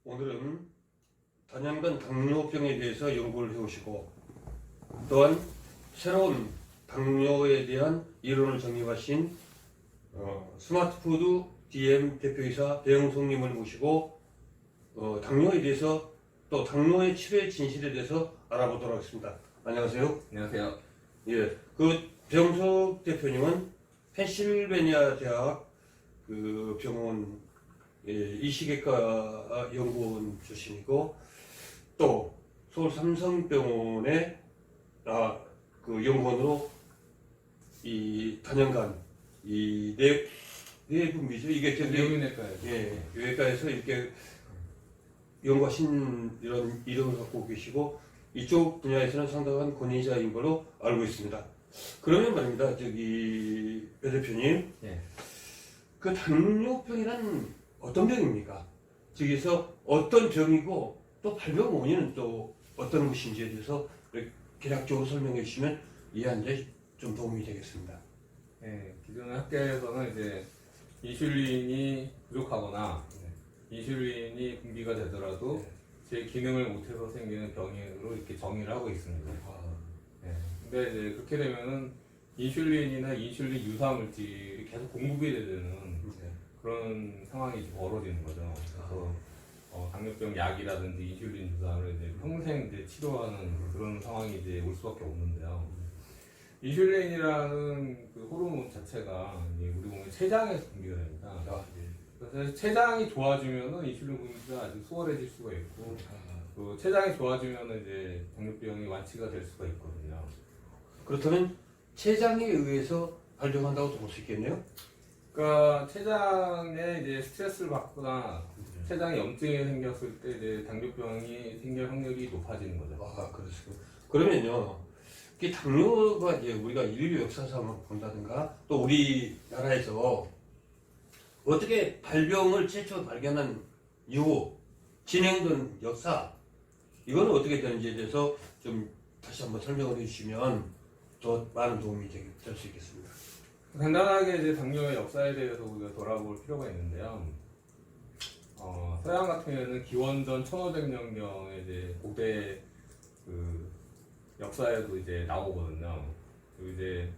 오늘은 단연간 당뇨병에 대해서 연구를 해오시고 또한 새로운 당뇨에 대한 이론을 정립하신 스마트푸드 DM 대표이사 배영송님을 모시고 당뇨에 대해서 또 당뇨의 치료의 진실에 대해서 알아보도록 하겠습니다. 안녕하세요. 안녕하세요. 예, 배영석 대표님은 펜실베니아 대학 그 병원 이식외과 연구원 출신이고 또 서울 삼성병원의 그 연구원으로 이 단연간 이 내분비죠. 이게 내분외과에서 외과에서 이렇게 연구하신 이런 이름을 갖고 계시고 이쪽 분야에서는 상당한 권위자인 걸로 알고 있습니다. 그러면 말입니다. 배 대표님, 그 당뇨병이란 어떤 병입니까? 저기서 어떤 병이고 또 발병 원인은 또 어떤 것인지에 대해서 개략적으로 설명해 주시면 이해하는 데 좀 도움이 되겠습니다. 기존 학계에서는 이제 인슐린이 부족하거나 인슐린이 분비가 되더라도 제 기능을 못해서 생기는 병으로 이렇게 정의를 하고 있습니다. 근데 이제 그렇게 되면은 인슐린이나 인슐린 유사 물질이 계속 공급이 되는 그런 상황이 벌어지는 거죠. 그래서 당뇨병 약이라든지 인슐린 주사를 이제 평생 이제 치료하는 그런 상황이 이제 올 수밖에 없는데요. 인슐린이라는 그 호르몬 자체가 우리 몸의 췌장에서 분비가 됩니다. 그래서 췌장이 좋아지면은 인슐린 분비가 아주 수월해질 수가 있고, 또 췌장이 좋아지면은 이제 당뇨병이 완치가 될 수가 있거든요. 그렇다면 췌장에 의해서 발병한다고 볼 수 있겠네요? 그러니까 췌장에 이제 스트레스를 받거나 췌장에 염증이 생겼을 때 이제 당뇨병이 생길 확률이 높아지는 거죠. 그렇습니다. 그러면요, 이 당뇨가 이제 우리가 인류 역사상을 본다든가 또 우리나라에서 어떻게 발병을 최초 발견한 이후 진행된 역사 이거는 어떻게 되는지에 대해서 좀 다시 한번 설명을 해주시면 더 많은 도움이 될 수 있겠습니다. 간단하게 이제 당뇨의 역사에 대해서 우리가 돌아볼 필요가 있는데요. 서양 같은 경우에는 기원전 1500년경에 이제 고대 그 역사에도 이제 나오거든요. 그리고 이제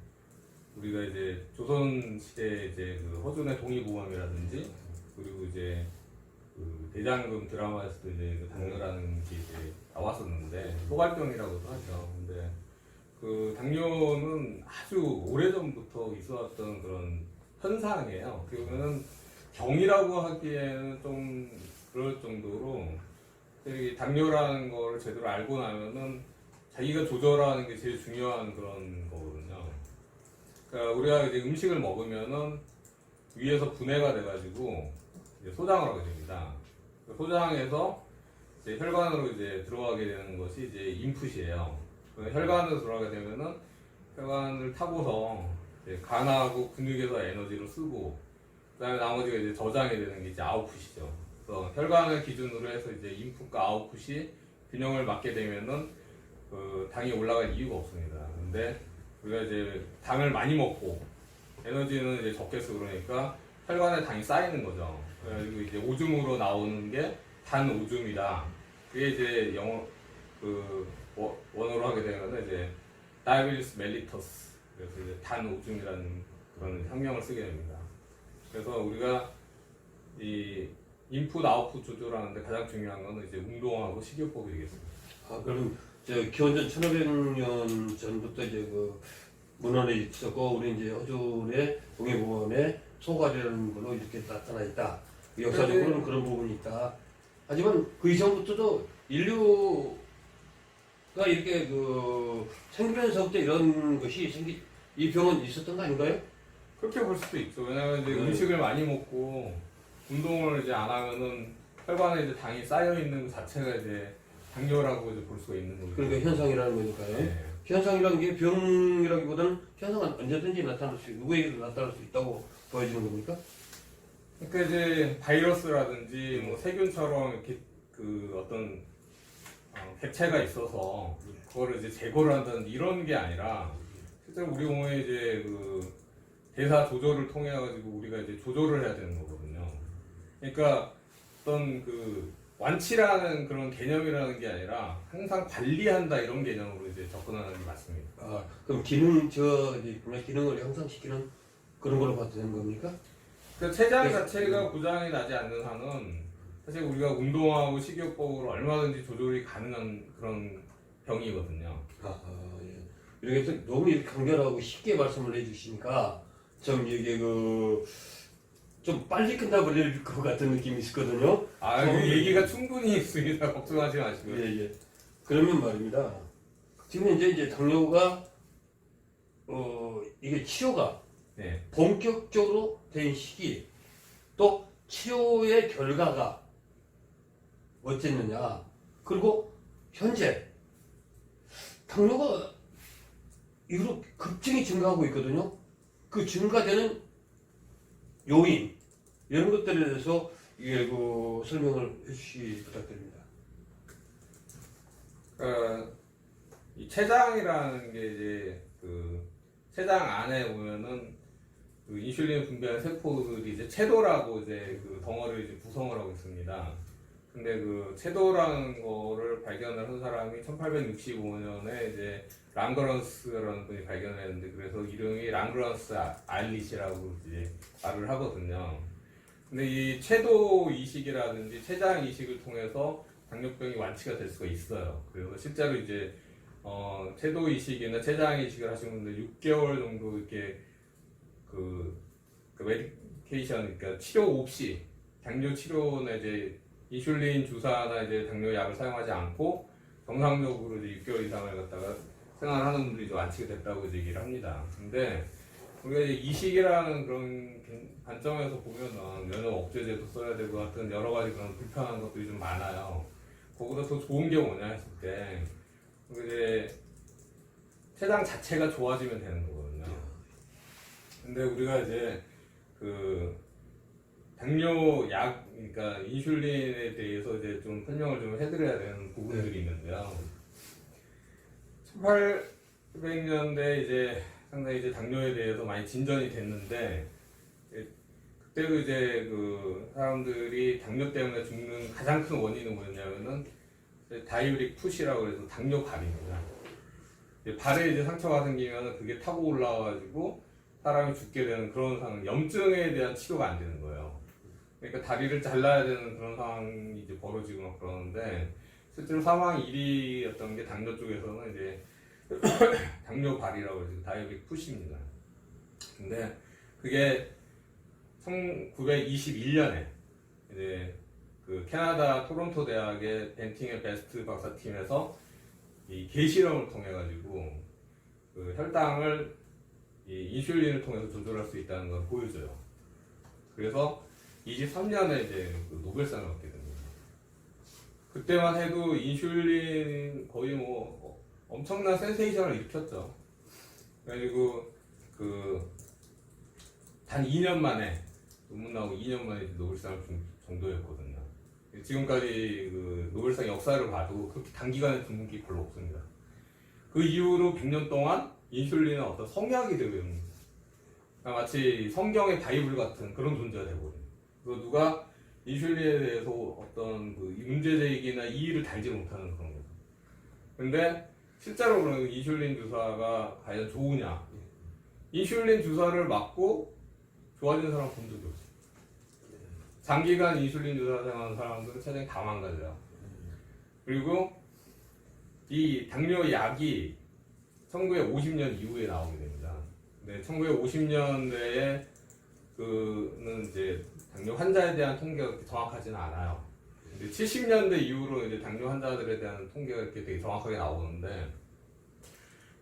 우리가 이제 조선 시대 이제 그 허준의 동의보감이라든지 그리고 이제 그 대장금 드라마에서도 이제 그 당뇨라는 게 이제 나왔었는데 소갈병이라고도 하죠. 근데 그 당뇨는 아주 오래전부터 있어왔던 그런 현상이에요. 어떻게 보면은 병이라고 하기에는 좀 그럴 정도로 당뇨라는 걸 제대로 알고 나면은 자기가 조절하는 게 제일 중요한 그런 거거든요. 그러니까 우리가 이제 음식을 먹으면은 위에서 분해가 돼가지고 이제 소장을 하게 됩니다. 소장해서 이제 혈관으로 이제 들어가게 되는 것이 이제 인풋이에요. 혈관으로 들어가게 되면은 혈관을 타고서 이제 간하고 근육에서 에너지를 쓰고 그다음에 나머지가 이제 저장이 되는 게 이제 아웃풋이죠. 그래서 혈관을 기준으로 해서 이제 인풋과 아웃풋이 균형을 맞게 되면은 그 당이 올라갈 이유가 없습니다. 근데 우리가 이제 당을 많이 먹고 에너지는 이제 적게 쓰고 그러니까 혈관에 당이 쌓이는 거죠. 그리고 이제 오줌으로 나오는 게 단 오줌이다. 그게 이제 영어 그 원어로 하게 되면 이제 diabetes mellitus 그래서 이제 단 오줌이라는 그런 학명을 쓰게 됩니다. 그래서 우리가 이 인풋 아웃풋 조절하는데 가장 중요한 거는 이제 운동하고 식이요법이 되겠습니다. 그럼 기원전 1500년 전부터 이제 그 문헌에 있었고 우리 이제 허준의 동의보감에 소갈이라는 걸로 이렇게 나타나 있다. 역사적으로는 그런 부분이 있다. 하지만 그 이전부터도 인류가 이렇게 그 생기면서부터 이런 것이 이 병은 있었던 거 아닌가요? 그렇게 볼 수도 있죠. 왜냐하면 이제 음식을 많이 먹고 운동을 이제 안 하면은 혈관에 이제 당이 쌓여 있는 것 자체가 이제 당뇨라고 이제 볼 수가 있는 거죠. 그러니까 현상이라는 거니까요. 현상이라는 게 병이라기보다는 현상은 언제든지 나타날 수, 누구에게도 나타날 수 있다고 보여지는 겁니까? 그러니까 이제 바이러스라든지 뭐 세균처럼 이렇게 그 어떤 객체가 있어서 그거를 이제 제거를 한다는 이런 게 아니라 실제로 우리 몸에 이제 그 대사 조절을 통해 가지고 우리가 이제 조절을 해야 되는 거거든요. 그러니까 어떤 그 완치라는 그런 개념이라는 게 아니라 항상 관리한다 이런 개념으로 이제 접근하는 게 맞습니다. 아, 그럼 분야 기능을 향상시키는 그런 걸로 봐도 되는 겁니까? 그 체장 자체가 고장이 나지 않는 한은 사실 우리가 운동하고 식이요법으로 얼마든지 조절이 가능한 그런 병이거든요. 예. 이렇게 해서 너무 이렇게 간결하고 쉽게 말씀을 해주시니까 좀 이게 좀 빨리 끝나버릴 것 같은 느낌이 있었거든요. 그 얘기가 충분히 있습니다. 걱정하지 마시고요. 예. 그러면 말입니다. 지금 이제 당뇨가 이게 치료가 네. 본격적으로 된 시기 또 치료의 결과가 어쨌느냐 그리고 현재 당뇨가 이후로 급증이 증가하고 있거든요. 그 증가되는 요인 이런 것들에 대해서 이게 설명을 해주시 부탁드립니다. 이 췌장이라는 게 이제 그 췌장 안에 보면은 그 인슐린 분비하는 세포들이 이제 채도라고 이제 그 덩어리를 이제 구성을 하고 있습니다. 근데 그 채도라는 거를 발견을 한 사람이 1865년에 이제 랑그런스라는 분이 발견을 했는데 그래서 이름이 랑그런스 알릿이라고 이제 말을 하거든요. 근데 이 채도 이식이라든지 췌장 이식을 통해서 당뇨병이 완치가 될 수가 있어요. 그래서 실제로 이제 채도 이식이나 췌장 이식을 하시는 분들 6개월 정도 이렇게 그 메디케이션 그러니까 치료 없이 당뇨 치료나 이제 인슐린 주사나 이제 당뇨 약을 사용하지 않고 정상적으로 이제 6개월 이상을 갖다가 생활하는 분들이 좀 완치가 됐다고 이제 얘기를 합니다. 근데 우리가 이제 이식이라는 그런 관점에서 보면은 면역 억제제도 써야 되고 같은 여러 가지 그런 불편한 것들이 좀 많아요. 거기다 더 좋은 게 뭐냐 했을 때 이제 췌장 자체가 좋아지면 되는 거거든요. 근데 우리가 이제 그 당뇨 약, 그러니까 인슐린에 대해서 이제 좀 설명을 좀 해드려야 되는 부분들이 있는데요. 1800년대 이제 상당히 이제 당뇨에 대해서 많이 진전이 됐는데 그때도 이제 그 사람들이 당뇨 때문에 죽는 가장 큰 원인은 뭐였냐면은 다이어릭 푸시라고 해서 당뇨 발입니다. 발에 이제 상처가 생기면 그게 타고 올라와가지고 사람이 죽게 되는 그런 상황, 염증에 대한 치료가 안 되는 거예요. 그러니까 다리를 잘라야 되는 그런 상황이 이제 벌어지고 막 그러는데 실제로 사망 1위였던 게 당뇨 쪽에서는 이제 당뇨 발이라고 해서 다이어릭 푸시입니다. 근데 그게 1921년에 이제 그 캐나다 토론토 대학의 벤팅의 베스트 박사팀에서 이 개실험을 통해 가지고 그 혈당을 이 인슐린을 통해서 조절할 수 있다는 걸 보여줘요. 그래서 23년에 이제 그 노벨상을 얻게 됩니다. 그때만 해도 인슐린 거의 뭐 엄청난 센세이션을 일으켰죠. 그래가지고 그 단 2년 만에 논문 나오고 2년 만에 노벨상을 준 정도였거든요. 지금까지 그 노벨상 역사를 봐도 그렇게 단기간에 준 게 별로 없습니다. 그 이후로 100년 동안 인슐린은 어떤 성약이 되고 있는 그러니까 마치 성경의 바이블 같은 그런 존재가 되거든요. 그래서 누가 인슐린에 대해서 어떤 그 문제제기나 이의를 달지 못하는 그런 거죠. 근데 실제로 그런 인슐린 주사가 과연 좋으냐? 인슐린 주사를 맞고 좋아지는 사람 본 적이 없어요. 장기간 인슐린 주사 사용하는 사람들은 체중이 다 망가져요. 그리고 이 당뇨 약이 1950년 이후에 나오게 됩니다. 근데 1950년대에 그는 이제 당뇨 환자에 대한 통계가 그렇게 정확하지는 않아요. 근데 70년대 이후로 이제 당뇨 환자들에 대한 통계가 이렇게 되게 정확하게 나오는데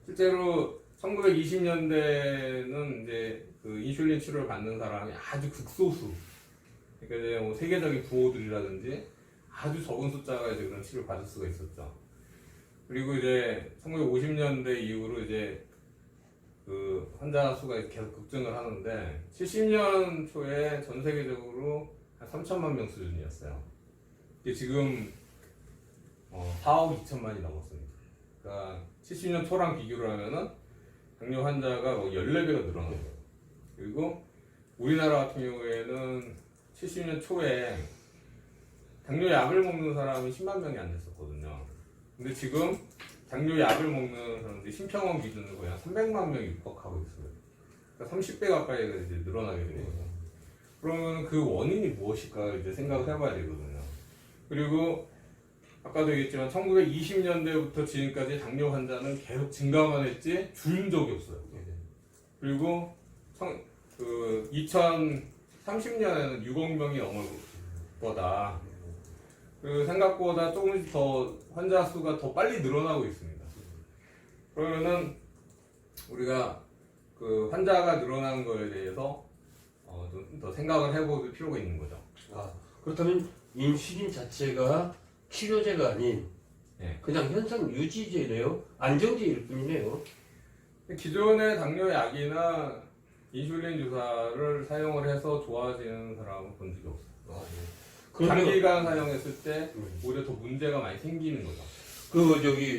실제로 1920년대는 이제 그 인슐린 치료를 받는 사람이 아주 극소수. 그러니까 이제 뭐 세계적인 부호들이라든지 아주 적은 숫자가 이제 그런 치료를 받을 수가 있었죠. 그리고 이제 1950년대 이후로 이제 그 환자 수가 계속 급증을 하는데 70년 초에 전 세계적으로 한 3천만 명 수준이었어요. 지금 4억 2천만이 넘었습니다. 그러니까 70년 초랑 비교를 하면은 당뇨 환자가 14배가 늘어난 거예요. 그리고 우리나라 같은 경우에는 70년 초에 당뇨약을 먹는 사람이 10만 명이 안 됐었거든요. 근데 지금 당뇨약을 먹는 사람들이 심평원 기준으로 거의 한 300만 명이 육박하고 있어요. 그러니까 30배 가까이가 이제 늘어나게 되는 거죠. 그러면 그 원인이 무엇일까 이제 생각을 해봐야 되거든요. 그리고 아까도 얘기했지만 1920년대부터 지금까지 당뇨 환자는 계속 증가만 했지 줄은 적이 없어요. 그리고 2030년에는 6억 명이 넘을 거다. 그 생각보다 조금씩 더 환자 수가 더 빨리 늘어나고 있습니다. 그러면은 우리가 그 환자가 늘어나는 거에 대해서 좀 더 생각을 해볼 필요가 있는 거죠. 그렇다면 인슐린 자체가 치료제가 아닌 네. 그냥 현상 유지제네요. 안정제일 뿐이네요. 기존의 당뇨약이나 인슐린 주사를 사용을 해서 좋아지는 사람은 본 적이 없어요. 장기간 사용했을 때 오히려 더 문제가 많이 생기는 거죠.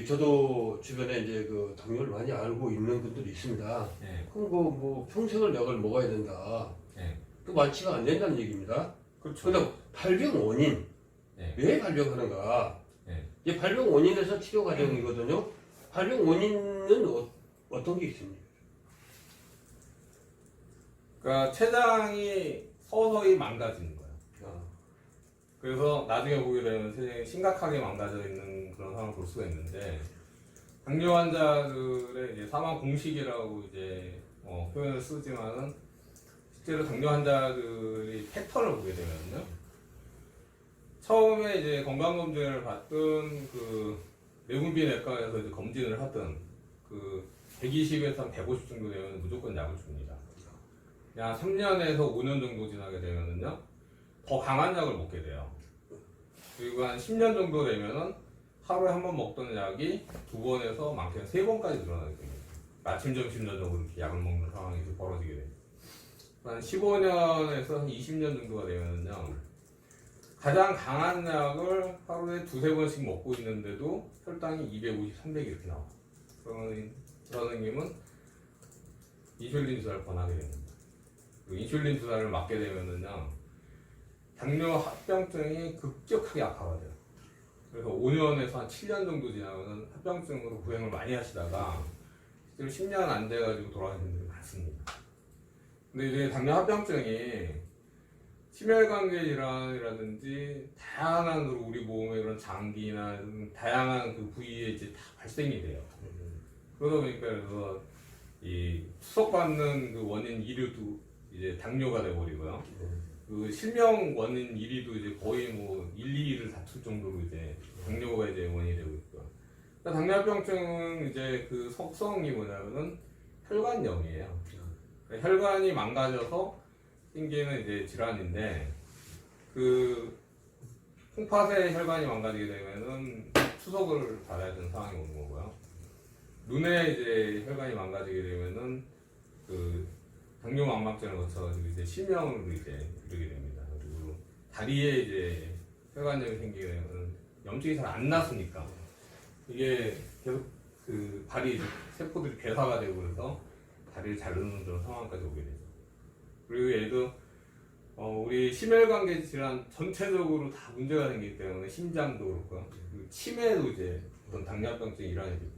저도 주변에 이제 그 당뇨를 많이 알고 있는 분들이 있습니다. 네. 그럼 뭐 평생을 약을 먹어야 된다. 네. 또 완치가 안 된다는 얘기입니다. 그렇죠. 그다음 발병 원인. 네. 왜 발병하는가? 네. 이제 발병 원인에서 치료 과정이거든요. 발병 원인은 어떤 게 있습니까? 그러니까 췌장이 서서히 망가지는 거예요. 그래서 나중에 보게 되면 췌장이 심각하게 망가져 있는 그런 상황을 볼 수가 있는데 당뇨 환자들의 이제 사망 공식이라고 이제 표현을 쓰지만은 실제로 당뇨 환자들이 패턴을 보게 되면요. 처음에 이제 건강검진을 받던 그 내분비내과에서 이제 검진을 하던 그 120에서 한 150 정도 되면 무조건 약을 줍니다. 약 3년에서 5년 정도 지나게 되면은요, 더 강한 약을 먹게 돼요. 그리고 한 10년 정도 되면은 하루에 한 번 먹던 약이 2번에서 많게는 3번까지 늘어나게 됩니다. 아침, 점심, 저녁으로 이렇게 약을 먹는 상황이 벌어지게 돼요. 한 15년에서 한 20년 정도가 되면은요, 가장 강한 약을 하루에 2-3번씩 먹고 있는데도 혈당이 250, 300 이렇게 나와요. 그러면 선생님은 인슐린 주사를 권하게 됩니다. 그 인슐린 주사를 맞게 되면은요, 당뇨 합병증이 급격하게 악화가 돼요. 그래서 5년에서 한 7년 정도 지나면 합병증으로 구행을 많이 하시다가 실제로 10년 안 돼가지고 돌아가시는 분들이 많습니다. 근데 이제 당뇨 합병증이 심혈관계 질환이라든지 다양한 우리 몸의 그런 장기나 다양한 그 부위에 이제 다 발생이 돼요. 그러다 보니까 그래서 이 투석받는 그 원인 1위도 이제 당뇨가 돼버리고요. 그 실명 원인 1위도 이제 거의 뭐 1, 2위를 다툴 정도로 이제 당뇨가 이제 원인이 되고 있고요. 당뇨합병증은 이제 그 속성이 뭐냐면은 혈관염이에요. 그러니까 혈관이 망가져서 생기는 이제 질환인데 그 콩팥의 혈관이 망가지게 되면은 투석을 받아야 되는 상황이 오는 거고요. 눈에 이제 혈관이 망가지게 되면은 그 당뇨 망막증을 거쳐가지고 이제 실명으로 이제 이르게 됩니다. 그리고 다리에 이제 혈관염이 생기게 되면 염증이 잘 안 났으니까 이게 계속 그 발이 세포들이 괴사가 되고 그래서 다리를 자르는 그런 상황까지 오게 되죠. 그리고 얘도 우리 심혈관계 질환 전체적으로 다 문제가 생기기 때문에 심장도 그렇고요. 그리고 치매도 이제 어떤 당뇨합병증 일환이 됩니다.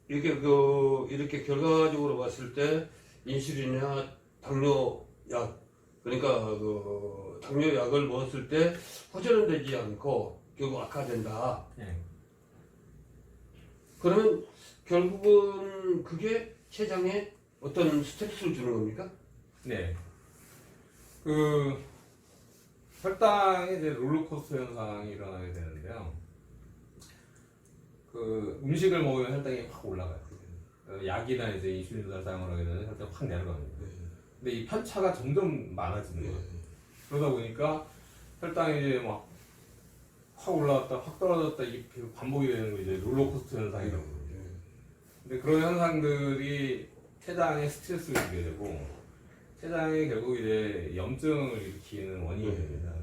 이렇게 결과적으로 봤을 때 인슐린이나 당뇨약, 그러니까 그 당뇨약을 먹었을 때 호전은 되지 않고 결국 악화된다. 네. 그러면 결국은 그게 췌장에 어떤 스트레스를 주는 겁니까? 네. 그 혈당의 이제 롤러코스터 현상이 일어나게 되는데요. 그 음식을 먹으면 혈당이 확 올라가요. 약이나 이제 인슐린 주사를 사용을 하게 되면 혈당이 확 내려갑니다. 근데 이 편차가 점점 많아지는 거예요. 그러다 보니까 혈당이 이제 막 확 올라갔다 확 떨어졌다 이게 계속 반복이 되는 거 이제 롤러코스터 현상이라고 그러죠. 근데 그런 현상들이 췌장에 스트레스를 주게 되고 췌장이 결국 이제 염증을 일으키는 원인이 됩니다.